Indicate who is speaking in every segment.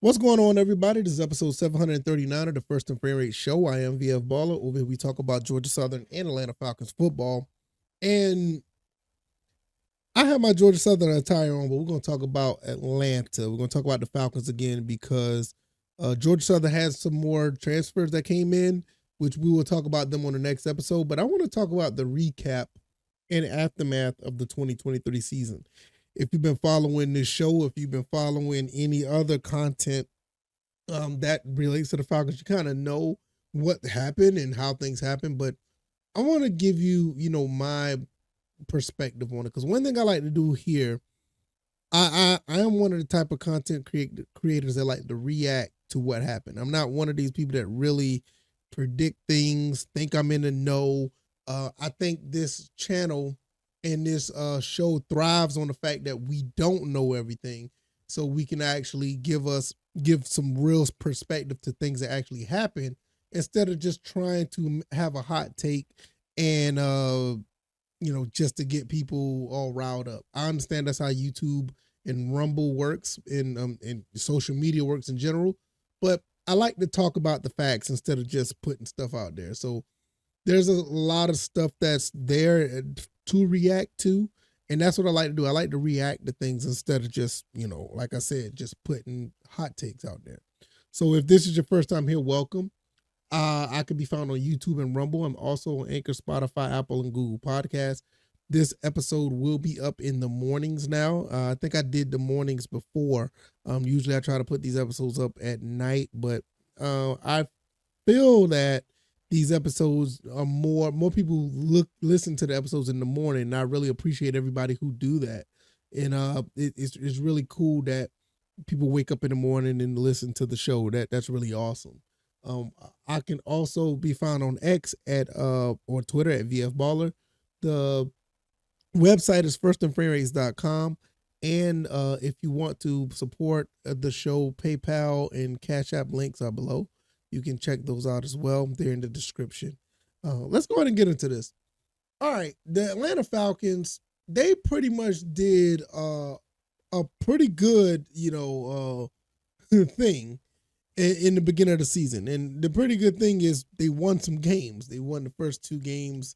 Speaker 1: What's going on, everybody? This is episode 739 of the First and Frame Rate Show. I am VF Baller. Over here, we talk about Georgia Southern and Atlanta Falcons football. And I have my Georgia Southern attire on, but we're going to talk about Atlanta. We're going to talk about the Falcons again because Georgia Southern has some more transfers that came in, which we will talk about them on the next episode. But I want to talk about the recap and aftermath of the 2023 season. If you've been following this show, if you've been following any other content that relates to the Falcons, you kind of know what happened and how things happen. But I want to give you, my perspective on it, because one thing I like to do here, I am one of the type of content creators that like to react to what happened. I'm not one of these people that really predict things, think I'm in the know. I think this channel and this show thrives on the fact that we don't know everything, so we can actually give some real perspective to things that actually happen, instead of just trying to have a hot take and just to get people all riled up. I understand that's how YouTube and Rumble works, and social media works in general, but I like to talk about the facts instead of just putting stuff out there. So there's a lot of stuff that's there to react to, and that's what I like to do. I like to react to things instead of just, like I said, just putting hot takes out there. So if this is your first time here, welcome. I can be found on YouTube and Rumble. I'm also on Anchor, Spotify, Apple, and Google Podcasts. This episode will be up in the mornings now. I think I did the mornings before. Usually I try to put these episodes up at night, but I feel that these episodes are more people listen to the episodes in the morning, and I really appreciate everybody who do that. And it's really cool that people wake up in the morning and listen to the show. That's really awesome. I can also be found on X or Twitter at VF Baller. The website is firstandframerates.com. And if you want to support the show, PayPal and CashApp links are below. You can check those out as well. They're in the description. Let's go ahead and get into this. All right. The Atlanta Falcons, they pretty much did a pretty good, thing in the beginning of the season. And the pretty good thing is they won some games. They won the first two games.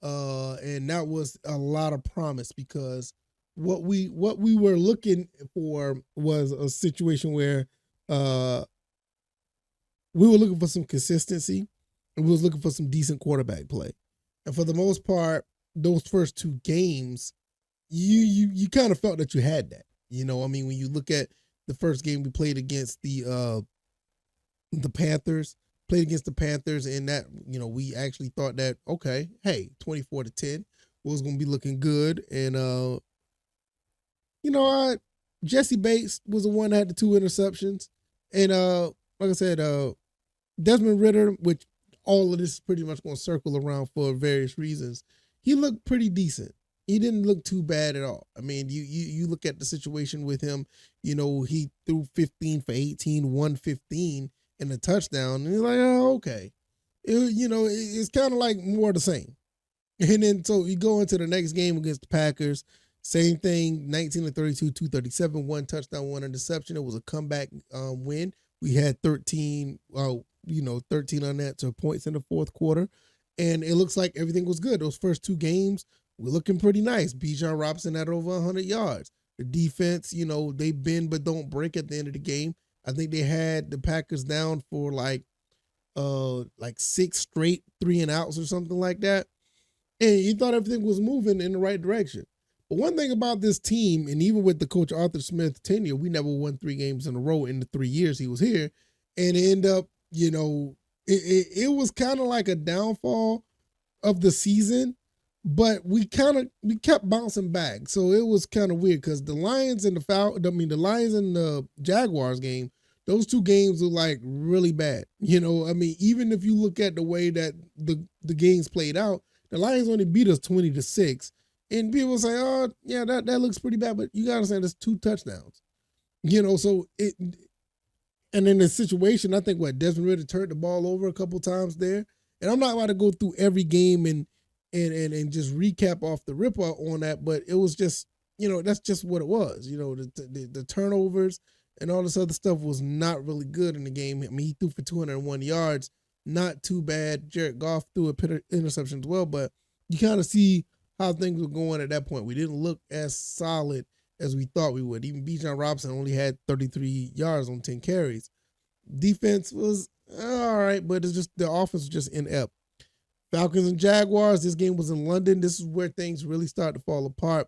Speaker 1: And that was a lot of promise, because what we were looking for was a situation where we were looking for some consistency, and we was looking for some decent quarterback play. And for the most part, those first two games, you kind of felt that you had that. When you look at the first game we played against the Panthers, and that, we actually thought that, okay, hey, 24-10 was going to be looking good. And, Jesse Bates was the one that had the two interceptions. And, like I said, Desmond Ridder, which all of this is pretty much going to circle around for various reasons, he looked pretty decent. He didn't look too bad at all. I mean, you look at the situation with him, he threw 15 for 18, 115 and a touchdown, and you're like, oh, okay. It's kind of like more of the same. And then so you go into the next game against the Packers, same thing, 19-32, 237, one touchdown, one interception. It was a comeback win. We had 13 unanswered points in the fourth quarter, and it looks like everything was good. Those first two games were looking pretty nice. Bijan Robinson had over 100 yards. The defense, they bend but don't break at the end of the game. I think they had the Packers down for like 6 straight 3-and-outs or something like that. And you thought everything was moving in the right direction. But one thing about this team, and even with the coach Arthur Smith tenure, we never won 3 games in a row in the 3 years he was here. And it ended up, it was kind of like a downfall of the season, but we kept bouncing back. So it was kind of weird, because the Lions and the Lions and the Jaguars game, those two games were like really bad. Even if you look at the way that the games played out, the Lions only beat us 20-6. And people say, oh, yeah, that looks pretty bad. But you got to understand, there's 2 touchdowns. So it, and in this situation, I think Desmond Ridder turned the ball over a couple times there. And I'm not about to go through every game and just recap off the ripper on that, but it was just, that's just what it was. The turnovers, and all this other stuff was not really good in the game. I mean, he threw for 201 yards, not too bad. Jared Goff threw a interception as well, but you kind of see how things were going at that point. We didn't look as solid as we thought we would. Even Bijan Robinson only had 33 yards on 10 carries. Defense was all right, but it's just the offense was just inept. Falcons and Jaguars, this game was in London. This is where things really start to fall apart.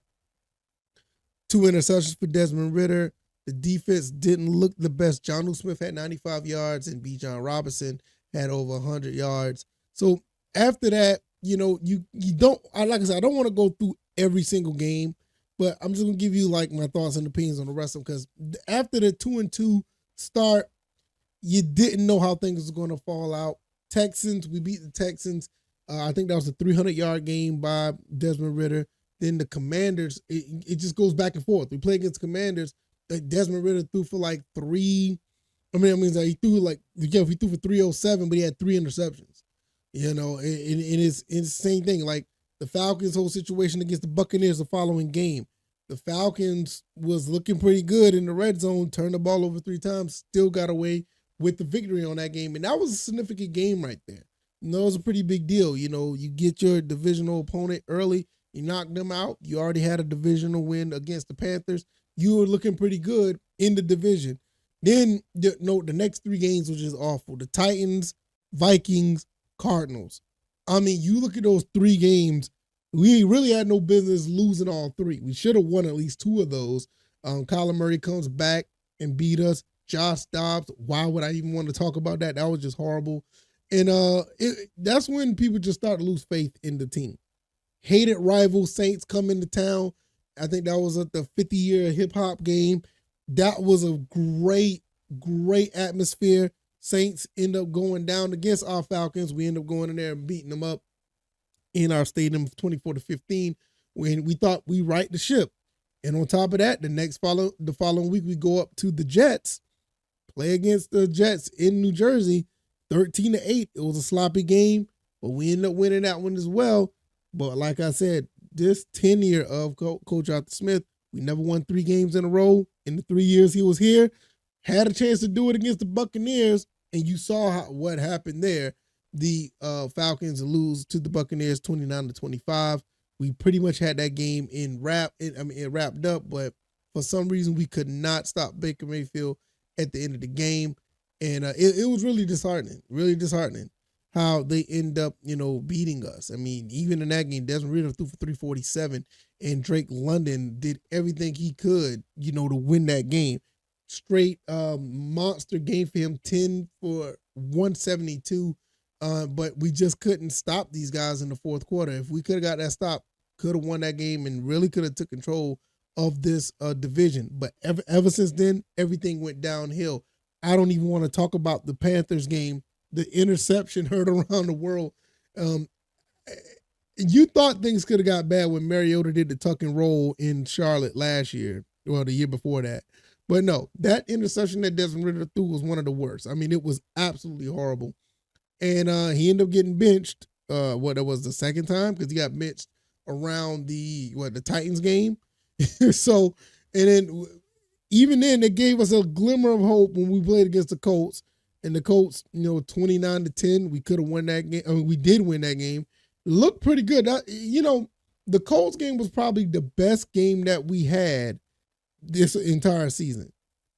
Speaker 1: 2 interceptions for Desmond Ridder. The defense didn't look the best. Jonnu Smith had 95 yards and Bijan Robinson had over 100 yards. So after that, you don't, like I said, I don't want to go through every single game, but I'm just going to give you like my thoughts and opinions on the rest of them, because after the 2-2 start, you didn't know how things were going to fall out. Texans, we beat the Texans. I think that was a 300-yard game by Desmond Ridder. Then the Commanders, it just goes back and forth. We play against Commanders. Desmond Ridder threw for like he threw for 307, but he had 3 interceptions. It's the same thing. Like the Falcons' whole situation against the Buccaneers the following game. The Falcons was looking pretty good in the red zone, turned the ball over 3 times, still got away with the victory on that game. And that was a significant game right there. It was a pretty big deal. You get your divisional opponent early, you knock them out. You already had a divisional win against the Panthers. You were looking pretty good in the division. Then the next 3 games was just awful. The Titans, Vikings, Cardinals. I mean, you look at those 3 games, we really had no business losing all 3. We should have won at least 2 of those. Kyler Murray comes back and beat us. Josh Dobbs, why would I even want to talk about that? That was just horrible. And that's when people just start to lose faith in the team. Hated rival Saints come into town. I think that was at the 50-year hip-hop game. That was a great, great atmosphere. Saints end up going down against our Falcons. We end up going in there and beating them up in our stadium 24-15 when we thought we right the ship. And on top of that, the following week, we go up to the Jets, play against the Jets in New Jersey, 13-8. It was a sloppy game, but we ended up winning that one as well. But like I said, this tenure of Coach Arthur Smith, we never won 3 games in a row. In the 3 years he was here, had a chance to do it against the Buccaneers, and you saw what happened there. The Falcons lose to the Buccaneers 29-25. We pretty much had that game it wrapped up, but for some reason we could not stop Baker Mayfield at the end of the game. And it was really disheartening how they end up, beating us. I mean, even in that game, Desmond Ridder threw for 347, and Drake London did everything he could, to win that game. Straight monster game for him, 10 for 172. But we just couldn't stop these guys in the fourth quarter. If we could have got that stop, could have won that game and really could have took control of this division. But ever since then, everything went downhill. I don't even want to talk about the Panthers game. The interception heard around the world. You thought things could have got bad when Mariota did the tuck and roll in Charlotte last year, the year before that. But no, that interception that Desmond Ridder threw was one of the worst. I mean, it was absolutely horrible. And he ended up getting benched. That was the second time, because he got benched around the Titans game. So, and then even then, they gave us a glimmer of hope when we played against the Colts. And the Colts, 29-10, we could have won that game. I mean, we did win that game. Looked pretty good. The Colts game was probably the best game that we had this entire season.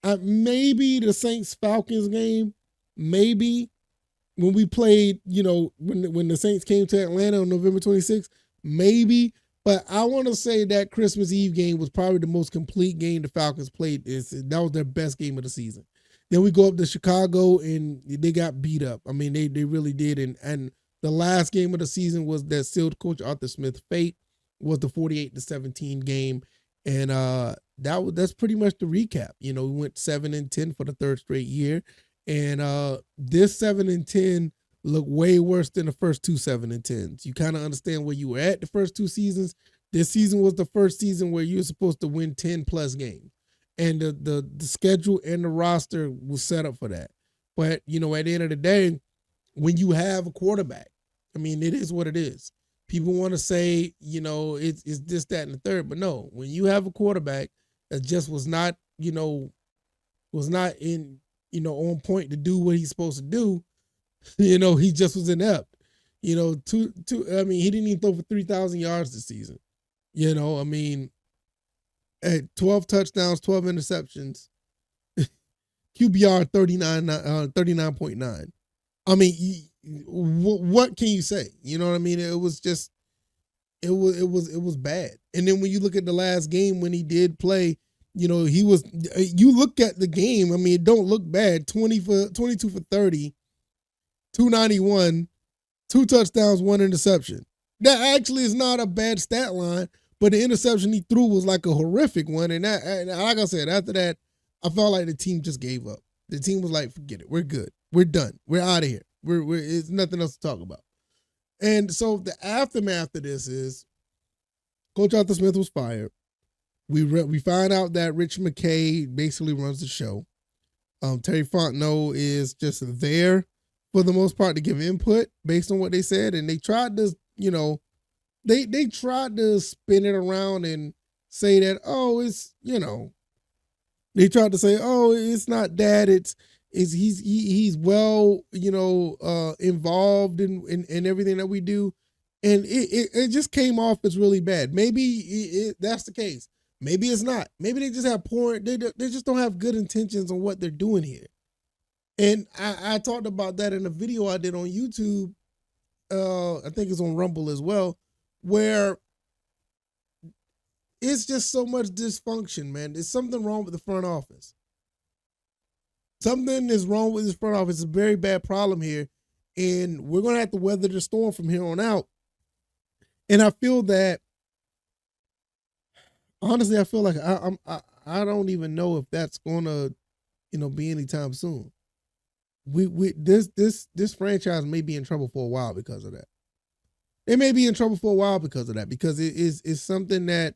Speaker 1: Maybe the Saints-Falcons game, maybe when we played, when the Saints came to Atlanta on November 26th, maybe. But I want to say that Christmas Eve game was probably the most complete game the Falcons played. That was their best game of the season. Then we go up to Chicago, and they got beat up. I mean, they really did. And the last game of the season was that sealed Coach Arthur Smith's fate, was the 48-17 game. And that's pretty much the recap. We went 7-10 for the 3rd straight year. And this 7-10 looked way worse than the first 2 7-10s. You kind of understand where you were at the first 2 seasons. This season was the first season where you were supposed to win 10+ games. And the schedule and the roster was set up for that. But, at the end of the day, when you have a quarterback, I mean, it is what it is. People want to say, it's this, that, and the third. But no, when you have a quarterback that just was not, was not in, on point to do what he's supposed to do, he just was inept. He didn't even throw for 3,000 yards this season. At 12 touchdowns, 12 interceptions, QBR 39.9. What can you say? You know what I mean? It was just, it was bad. And then when you look at the last game when he did play, you look at the game, it don't look bad. 22 for 30, 291, 2 touchdowns, 1 interception. That actually is not a bad stat line, but the interception he threw was like a horrific one. And like I said, after that, I felt like the team just gave up. The team was like, forget it. We're good. We're done. We're out of here. It's nothing else to talk about. And so the aftermath of this is Coach Arthur Smith was fired. We find out that Rich McKay basically runs the show. Terry Fontenot is just there for the most part to give input based on what they said. And they tried to, they tried to spin it around and say that, they tried to say, it's not that, he's well, involved in everything that we do. And it just came off as really bad. Maybe that's the case. Maybe it's not. Maybe they just have they just don't have good intentions on what they're doing here. And I talked about that in a video I did on YouTube. I think it's on Rumble as well, where it's just so much dysfunction, man. There's something wrong with the front office. Something is wrong with this front office. It's a very bad problem here. And we're going to have to weather the storm from here on out. And I feel that, honestly, I feel like I don't even know if that's going to, be anytime soon. This franchise may be in trouble for a while because of that. They may be in trouble for a while because of that, because it's something that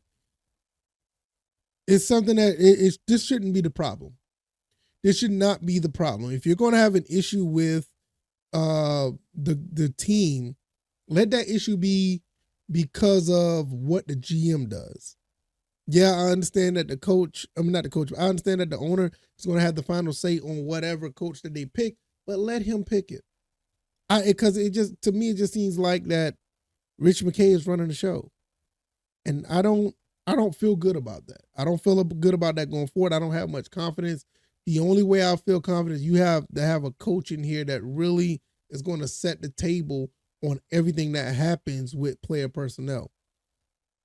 Speaker 1: this shouldn't be the problem. This should not be the problem. If you're going to have an issue with the team, let that issue be because of what the GM does. Yeah, I understand that I understand that the owner is going to have the final say on whatever coach that they pick, but let him pick it. Because to me, it just seems like that Rich McKay is running the show. And I don't feel good about that. I don't feel good about that going forward. I don't have much confidence. The only way I feel confident is you have to have a coach in here that really is going to set the table on everything that happens with player personnel.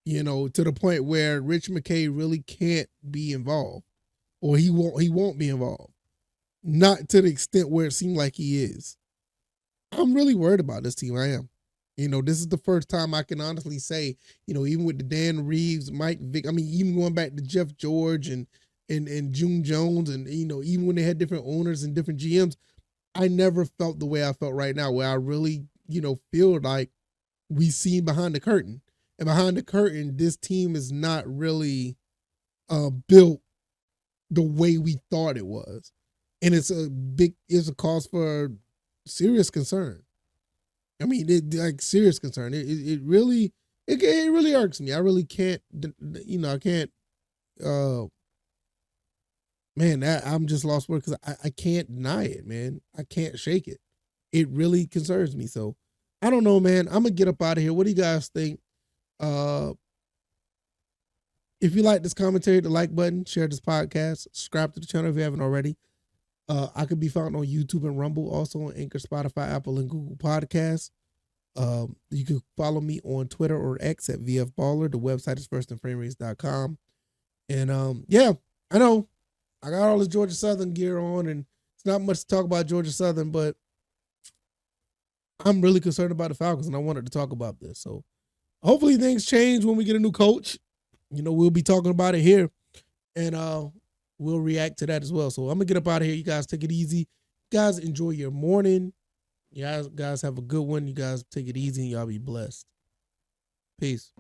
Speaker 1: To the point where Rich McKay really can't be involved, or he won't be involved. Not to the extent where it seemed like he is. I'm really worried about this team. I am. This is the first time I can honestly say, even with the Dan Reeves, Mike Vick, even going back to Jeff George and June Jones, and even when they had different owners and different GMs, I never felt the way I felt right now, where I really, feel like we see behind the curtain. And behind the curtain, this team is not really built the way we thought it was. And it's a cause for serious concern. Serious concern. It really irks me. I really can't, I'm just lost words because I can't deny it, man. I can't shake it. It really concerns me. So I don't know, man. I'm going to get up out of here. What do you guys think? If you like this commentary, the like button, share this podcast, subscribe to the channel if you haven't already. I could be found on YouTube and Rumble, also on Anchor, Spotify, Apple, and Google Podcasts. You can follow me on Twitter or X at VFBaller. The website is firstandframerates.com. And I know I got all this Georgia Southern gear on, and it's not much to talk about Georgia Southern, but I'm really concerned about the Falcons, and I wanted to talk about this. So hopefully things change when we get a new coach. We'll be talking about it here, and we'll react to that as well. So I'm going to get up out of here. You guys take it easy. You guys enjoy your morning. You guys have a good one. You guys take it easy, and y'all be blessed. Peace.